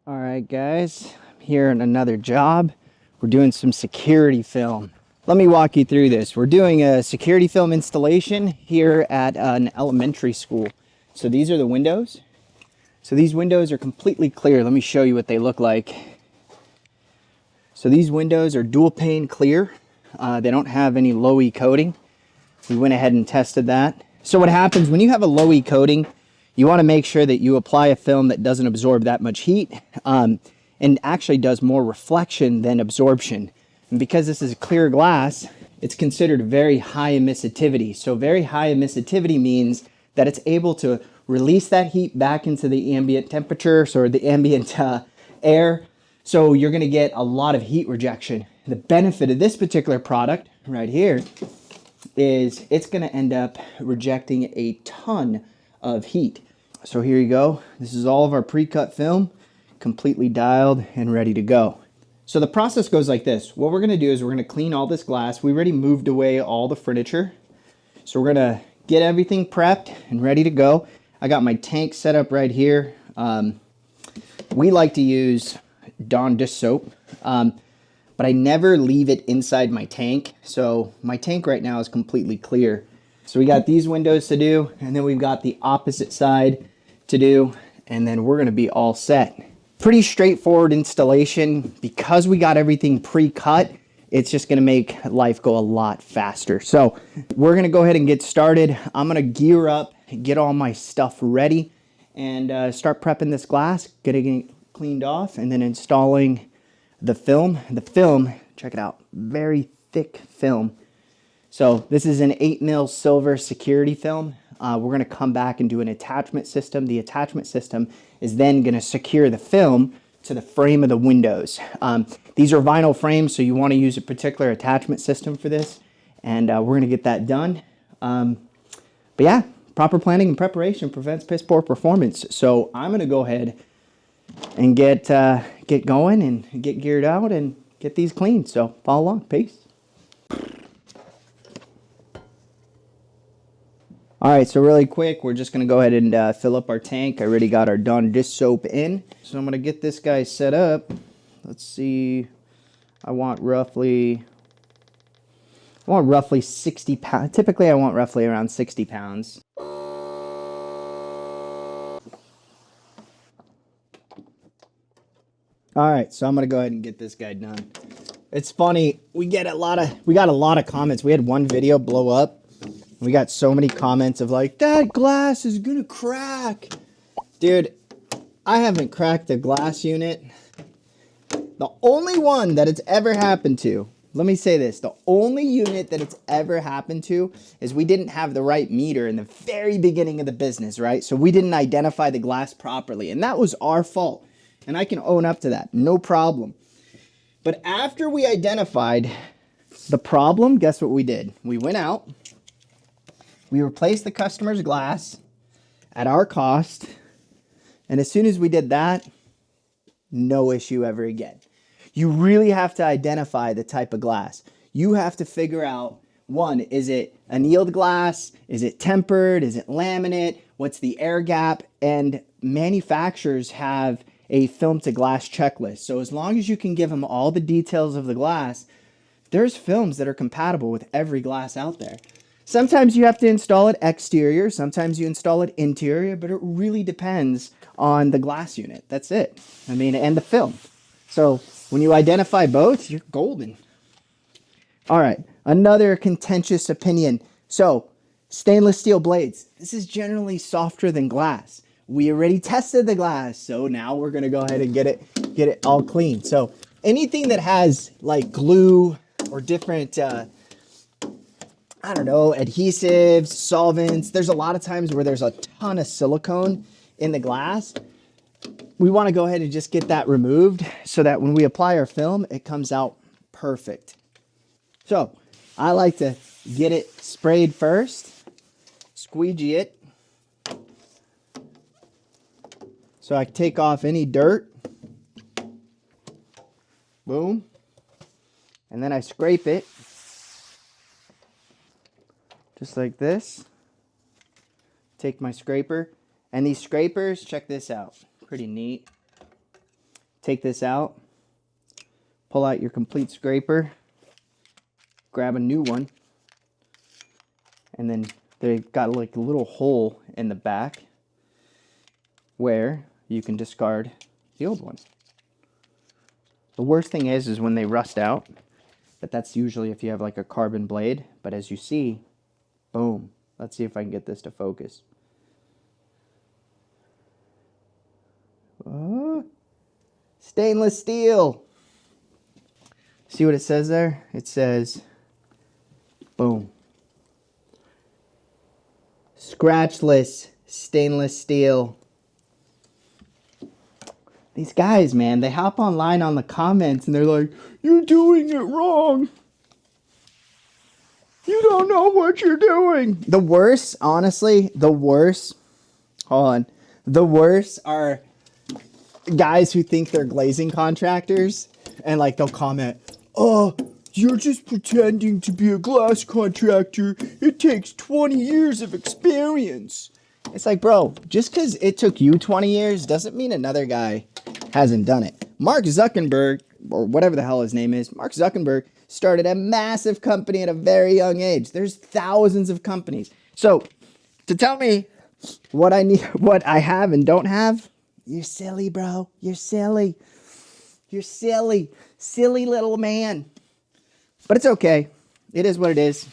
All right, guys, I'm here in another job. We're doing some security film. Let me walk you through this. We're doing a security film installation here at an elementary school. So these are the windows. So these windows are completely clear. Let me show you what they look like. So these windows are dual pane clear. They don't have any low E coating. We went ahead and tested that. So what happens when you have a low E coating, you want to make sure that you apply a film that doesn't absorb that much heat and actually does more reflection than absorption. And because this is clear glass, it's considered very high emissivity. So very high emissivity means that it's able to release that heat back into the ambient temperature, or the ambient air. So you're going to get a lot of heat rejection. The benefit of this particular product right here is it's going to end up rejecting a ton of heat. So here you go. This is all of our pre-cut film, completely dialed and ready to go. So the process goes like this. What we're going to do is we're going to clean all this glass. We already moved away all the furniture. So we're going to get everything prepped and ready to go. I got my tank set up right here. We like to use Dawn dish soap, but I never leave it inside my tank. So my tank right now is completely clear. So we got these windows to do, and then we've got the opposite side to do, and then we're gonna be all set. Pretty straightforward installation. Because we got everything pre-cut, it's just gonna make life go a lot faster. So we're gonna go ahead and get started. I'm gonna gear up, get all my stuff ready, and start prepping this glass, getting it cleaned off, and then installing the film. The film, check it out, very thick film. So this is an 8mm silver security film. We're going to come back and do an attachment system. The attachment system is then going to secure the film to the frame of the windows. These are vinyl frames, so you want to use a particular attachment system for this. And we're going to get that done. But yeah, proper planning and preparation prevents piss poor performance. So I'm going to go ahead and get going and get geared out and get these cleaned. So follow along. Peace. All right, so really quick, we're just going to go ahead and fill up our tank. I already got our Dawn dish soap in. So I'm going to get this guy set up. Let's see. I want roughly 60 pounds. Typically, I want roughly around 60 pounds. All right, so I'm going to go ahead and get this guy done. It's funny, we got a lot of comments. We had one video blow up. We got so many comments of like, that glass is gonna crack. Dude, I haven't cracked a glass unit. The only one that it's ever happened to, let me say this, the only unit that it's ever happened to is we didn't have the right meter in the very beginning of the business, right? So we didn't identify the glass properly, and that was our fault. And I can own up to that, no problem. But after we identified the problem, guess what we did? We went out. We replaced the customer's glass at our cost, and as soon as we did that, no issue ever again. You really have to identify the type of glass. You have to figure out, one, is it annealed glass? Is it tempered? Is it laminate? What's the air gap? And manufacturers have a film to glass checklist. So as long as you can give them all the details of the glass, there's films that are compatible with every glass out there. Sometimes you have to install it exterior, sometimes you install it interior, but it really depends on the glass unit. That's it. I mean, and the film. So when you identify both, you're golden. All right, another contentious opinion. So stainless steel blades. This is generally softer than glass. We already tested the glass, so now we're gonna go ahead and get it all clean. So anything that has like glue or different I don't know, adhesives, solvents. There's a lot of times where there's a ton of silicone in the glass. We want to go ahead and just get that removed so that when we apply our film, it comes out perfect. So I like to get it sprayed first, squeegee it. So I take off any dirt. Boom. And then I scrape it. Just like this. Take my scraper. And these scrapers, check this out. Pretty neat. take this out, pull out your complete scraper, grab a new one, and then they've got like a little hole in the back where you can discard the old one. The worst thing is when they rust out, but that's usually if you have like a carbon blade. But as you see, boom. Let's see if I can get this to focus. Oh, stainless steel. See what it says there? It says, boom. Scratchless stainless steel. These guys, man, they hop online on the comments and they're like, you're doing it wrong. You don't know what you're doing. The worst, honestly, the worst, hold on. The worst are guys who think they're glazing contractors and like they'll comment, oh, you're just pretending to be a glass contractor. It takes 20 years of experience. It's like, bro, just because it took you 20 years doesn't mean another guy hasn't done it. Mark Zuckerberg, or whatever the hell his name is, Mark Zuckerberg started a massive company at a very young age. There's thousands of companies. So to tell me what I need, what I have and don't have, you're silly, bro. You're silly. You're silly. Silly little man. But it's okay. It is what it is.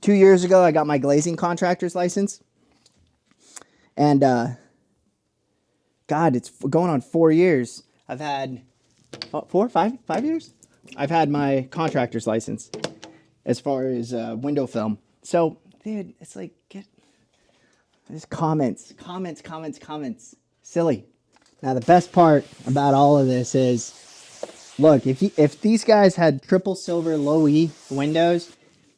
2 years ago, I got my glazing contractor's license. And, God, it's going on 4 years. I've had, 5 years? I've had my contractor's license as far as window film. So, dude, it's like, just comments. Silly. Now, the best part about all of this is, look, if these guys had triple silver low E windows,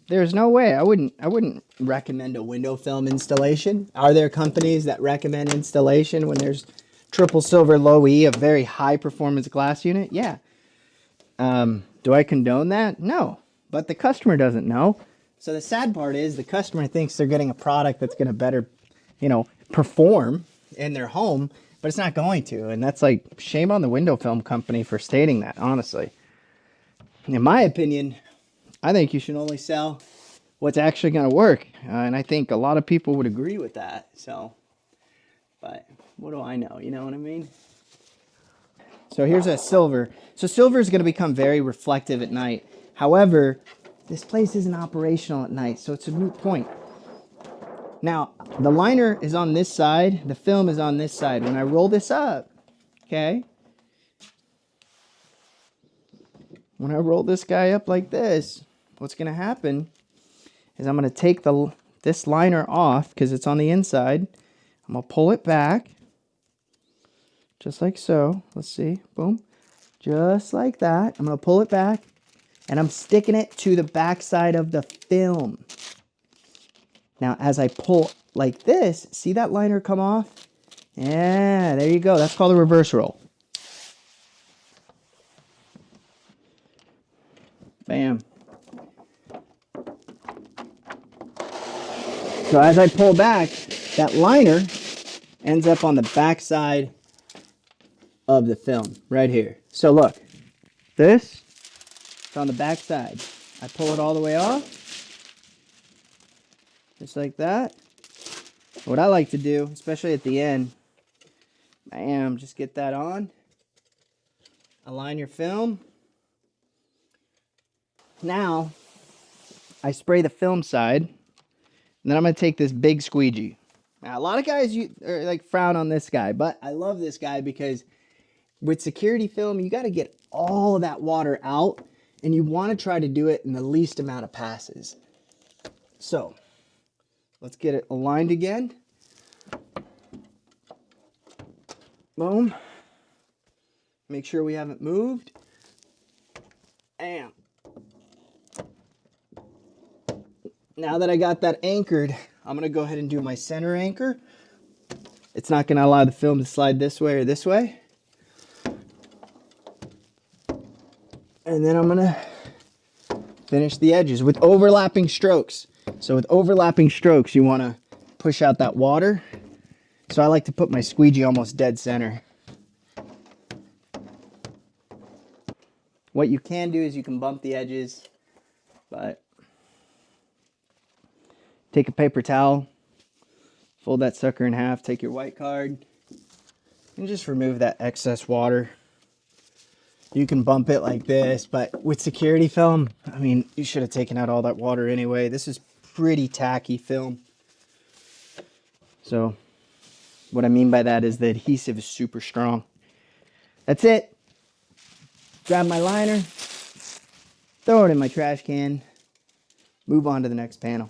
there's no way. I wouldn't recommend a window film installation. Are there companies that recommend installation when there's triple silver low E, a very high performance glass unit? Yeah. Do I condone that? No. But the customer doesn't know. So the sad part is the customer thinks they're getting a product that's going to better, perform in their home, but it's not going to. And that's like, shame on the window film company for stating that, honestly. In my opinion, I think you should only sell what's actually going to work. And I think a lot of people would agree with that. So, but what do I know? You know what I mean? So here's a silver. So silver is going to become very reflective at night. However, this place isn't operational at night, so it's a moot point. Now, the liner is on this side. The film is on this side. When I roll this up, okay? When I roll this guy up like this, what's going to happen is I'm going to take this liner off because it's on the inside. I'm going to pull it back just like so. Let's see. Boom. Just like that. I'm going to pull it back and I'm sticking it to the back side of the film. Now, as I pull like this, see that liner come off? Yeah, there you go. That's called a reverse roll. Bam. So as I pull back, that liner ends up on the back side of the film right here. So look, this is on the back side. I pull it all the way off, just like that. What I like to do, especially at the end, bam, just get that on. Align your film. Now, I spray the film side, and then I'm going to take this big squeegee. Now, a lot of guys frown on this guy, but I love this guy because with security film, you got to get all of that water out, and you want to try to do it in the least amount of passes. So, let's get it aligned again. Boom. Make sure we haven't moved. Bam. Now that I got that anchored, I'm going to go ahead and do my center anchor. It's not going to allow the film to slide this way or this way. And then I'm going to finish the edges with overlapping strokes. So with overlapping strokes, you want to push out that water. So I like to put my squeegee almost dead center. What you can do is you can bump the edges, but take a paper towel, fold that sucker in half, take your white card, and just remove that excess water. You can bump it like this, but with security film, I mean, you should have taken out all that water anyway. This is pretty tacky film. So what I mean by that is the adhesive is super strong. That's it. Grab my liner, throw it in my trash can, move on to the next panel.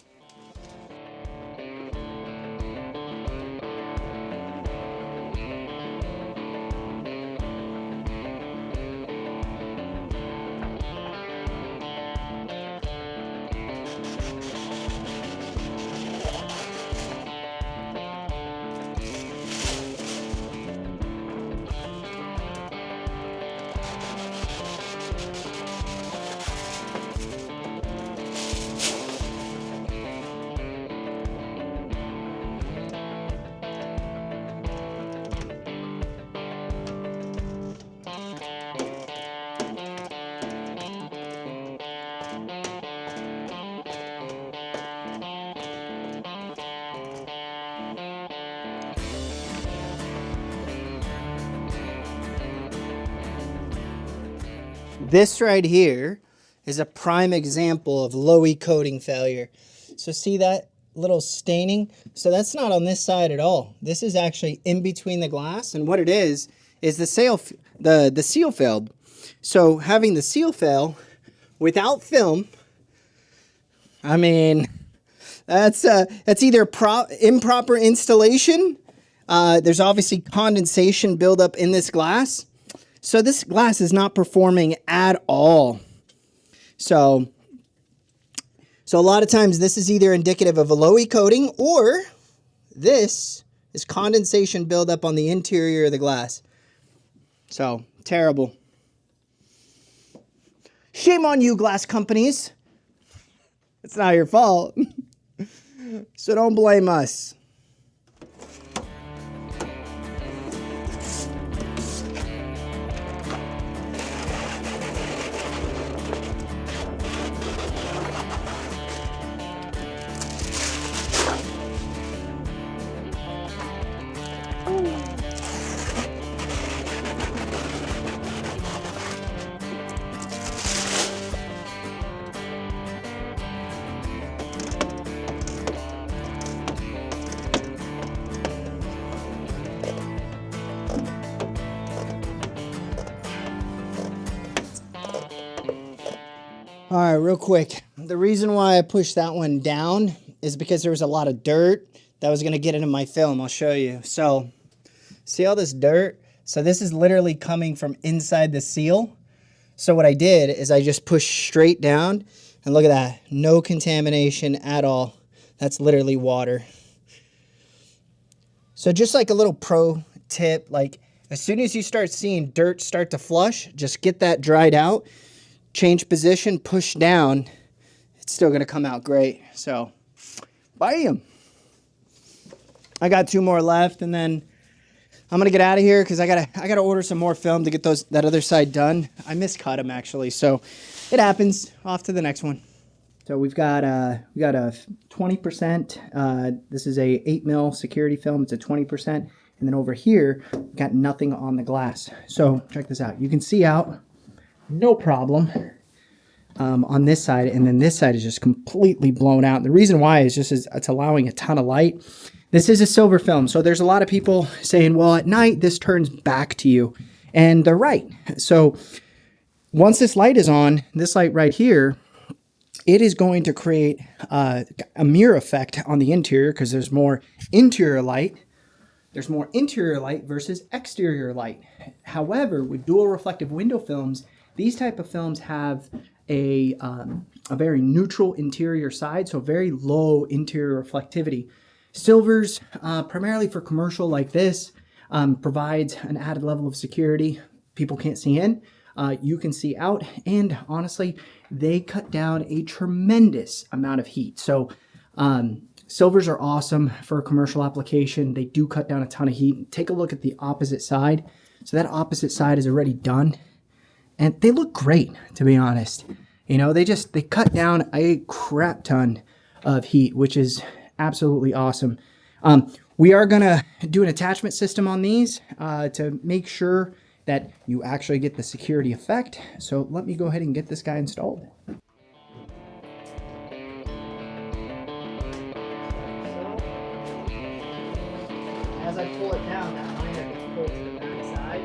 This right here is a prime example of low E coating failure. So see that little staining? So that's not on this side at all. This is actually in between the glass, and what it is the seal failed. So having the seal fail without film, I mean, that's either improper installation. There's obviously condensation buildup in this glass. So this glass is not performing at all. So a lot of times this is either indicative of a low E coating, or this is condensation buildup on the interior of the glass. So terrible. Shame on you, glass companies. It's not your fault. So don't blame us. All right, real quick. The reason why I pushed that one down is because there was a lot of dirt that was going to get into my film. I'll show you. So, see all this dirt? So this is literally coming from inside the seal. So what I did is I just pushed straight down, and look at that. No contamination at all. That's literally water. So just like a little pro tip, like as soon as you start seeing dirt start to flush, just get that dried out. Change position, push down, it's still gonna come out great. So, bam! I got 2 more left, and then I'm gonna get out of here because I gotta order some more film to get that other side done. I miscut them actually, so it happens. Off to the next one. So we got a 20%. This is a 8mm security film. It's a 20%, and then over here we got nothing on the glass. So check this out. You can see out. No problem on this side, and then this side is just completely blown out. The reason why is just it's allowing a ton of light. This is a silver film, so there's a lot of people saying, well, at night this turns back to you, and they're right. So once this light is on, this light right here, it is going to create a mirror effect on the interior because there's more interior light. There's more interior light versus exterior light. However, with dual reflective window films, these type of films have a very neutral interior side, so very low interior reflectivity. Silvers, primarily for commercial like this, provides an added level of security. People can't see in, you can see out, and honestly, they cut down a tremendous amount of heat. So silvers are awesome for a commercial application. They do cut down a ton of heat. Take a look at the opposite side. So that opposite side is already done. and they look great, to be honest. You know, they cut down a crap ton of heat, which is absolutely awesome. We are gonna do an attachment system on these to make sure that you actually get the security effect. So let me go ahead and get this guy installed. As I pull it down, that liner gets pulled to the back side.